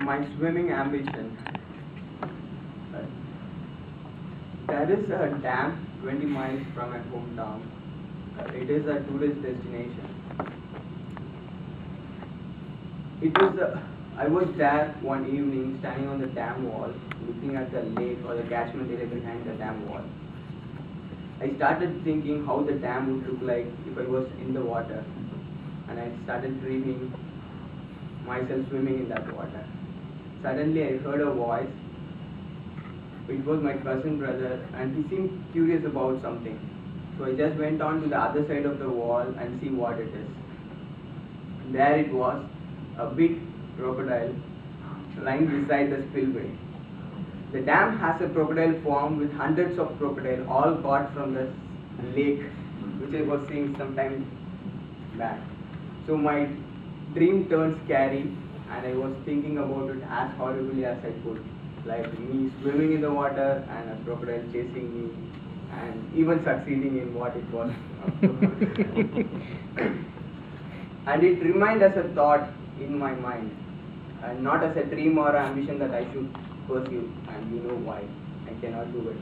My swimming ambition. Uh, There is a dam 20 miles from my hometown. It is a tourist destination. I was there one evening standing on the dam wall looking at the lake or the catchment area behind the dam wall. I started thinking how the dam would look like if I was in the water, and I started dreaming myself swimming in that water. Suddenly I heard a voice. It was my cousin brother, and he seemed curious about something. So I just went on to the other side of the wall and see what it is. There it was, a big crocodile lying beside the spillway. The dam has a crocodile farm with hundreds of crocodiles all caught from the lake, which I was seeing some time back. So my dream turned scary, and I was thinking about it as horribly as I could. Like me swimming in the water and a crocodile chasing me, and even succeeding in what it was. And it remained as a thought in my mind, and not as a dream or ambition that I should pursue, and you know why I cannot do it.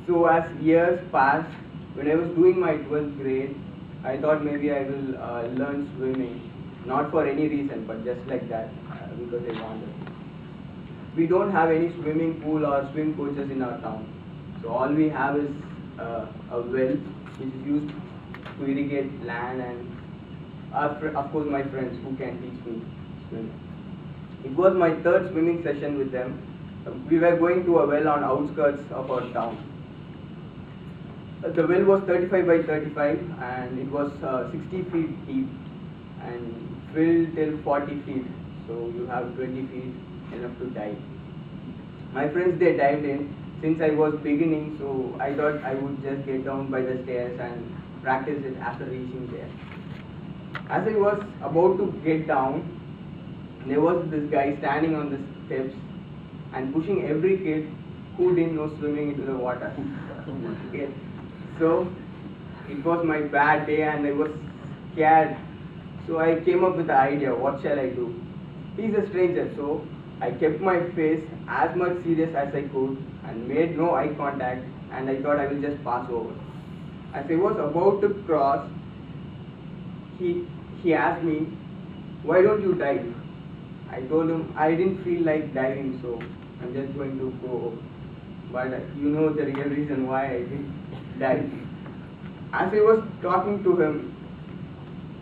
So as years passed, when I was doing my 12th grade, I thought maybe I will learn swimming, not for any reason, but just like that, because I wanted. We don't have any swimming pool or swim coaches in our town. So all we have is a well which is used to irrigate land, and of course my friends who can teach me swimming. It was my third swimming session with them. We were going to a well on outskirts of our town. The well was 35 by 35, and it was 60 feet deep and filled till 40 feet. So you have 20 feet enough to dive. My friends, they dived in. Since I was beginning, so I thought I would just get down by the stairs and practice it after reaching there. As I was about to get down, there was this guy standing on the steps and pushing every kid who didn't know swimming into the water. Okay. So it was my bad day and I was scared. So I came up with the idea, what shall I do? He's a stranger, so I kept my face as much serious as I could and made no eye contact, and I thought I will just pass over. As I was about to cross, he asked me, why don't you dive? I told him I didn't feel like diving, so I'm just going to go. But you know the real reason why I didn't dive. As I was talking to him,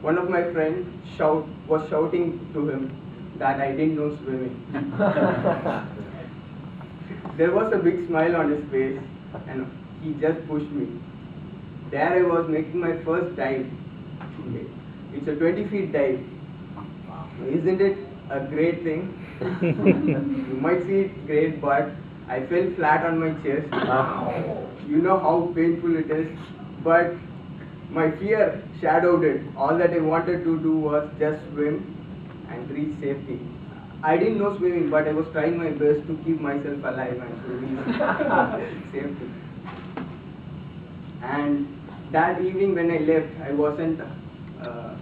one of my friends was shouting to him that I didn't know swimming. There was a big smile on his face, and he just pushed me. There I was making my first dive. It's a 20 feet dive. Isn't it a great thing? You might see it great, but I fell flat on my chest. You know how painful it is, but my fear shadowed it. All that I wanted to do was just swim and reach safety. I didn't know swimming, but I was trying my best to keep myself alive and to reach safety. And that evening when I left, I wasn't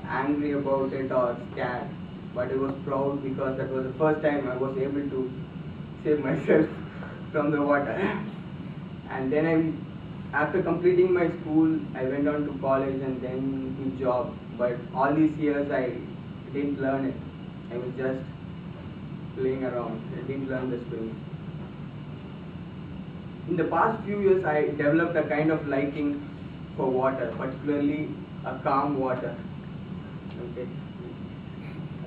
angry about it or scared, but I was proud because that was the first time I was able to save myself from the water. And then after completing my school, I went on to college and then to job. But all these years I didn't learn it. I was just playing around. I didn't learn the swimming. In the past few years, I developed a kind of liking for water, particularly a calm water. Okay,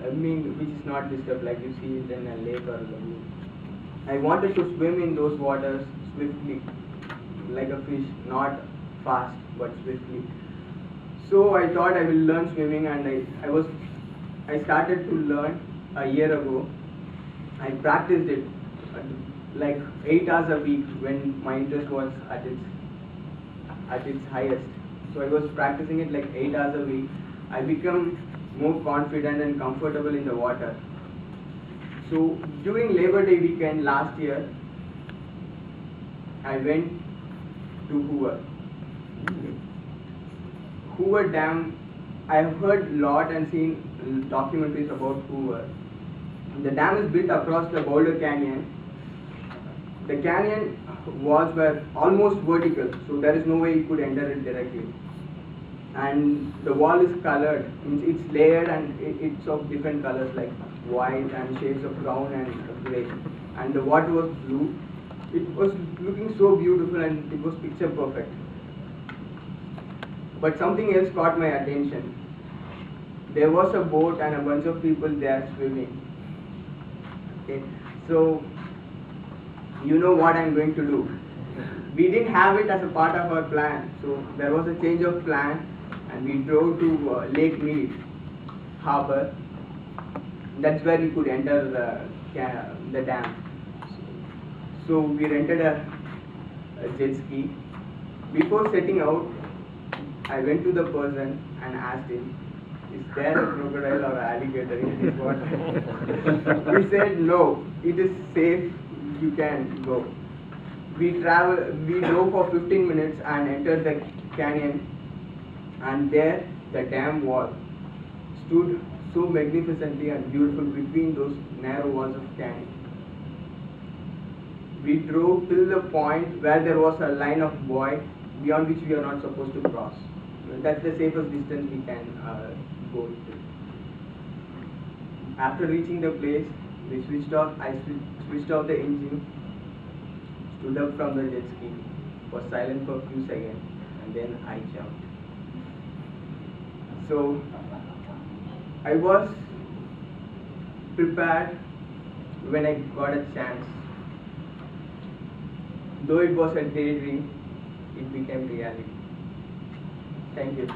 I mean, which is not disturbed like you see it in a lake or a lagoon. I wanted to swim in those waters swiftly, like a fish, not fast but swiftly. So I thought I will learn swimming, and I started to learn a year ago. I practiced it like 8 hours a week when my interest was at its highest. So I was practicing it like 8 hours a week. I became more confident and comfortable in the water. So during Labor Day weekend last year, I went to Hoover. Hoover Dam, I have heard a lot and seen documentaries about Hoover. The dam is built across the Boulder Canyon. The canyon walls were almost vertical, so there is no way you could enter it directly. And the wall is colored, means it's layered and it's of different colors like white and shades of brown and gray. And the water was blue. It was looking so beautiful and it was picture perfect. But something else caught my attention. There was a boat and a bunch of people there swimming. Okay, so you know what I'm going to do. We didn't have it as a part of our plan, so there was a change of plan, and we drove to Lake Mead Harbor. That's where we could enter the dam. So we rented a jet ski. Before setting out, I went to the person and asked him, "Is there a crocodile or alligator in this water?" He said, "No, it is safe. You can go." We drove for 15 minutes and entered the canyon, and there the dam wall stood so magnificently and beautiful between those narrow walls of canyon. We drove till the point where there was a line of buoy beyond which we are not supposed to cross. That's the safest distance we can go to. After reaching the place, I switched off the engine, stood up from the jet ski, was silent for a few seconds, and then I jumped. So I was prepared when I got a chance. Though it was a daydream, it became reality. Thank you.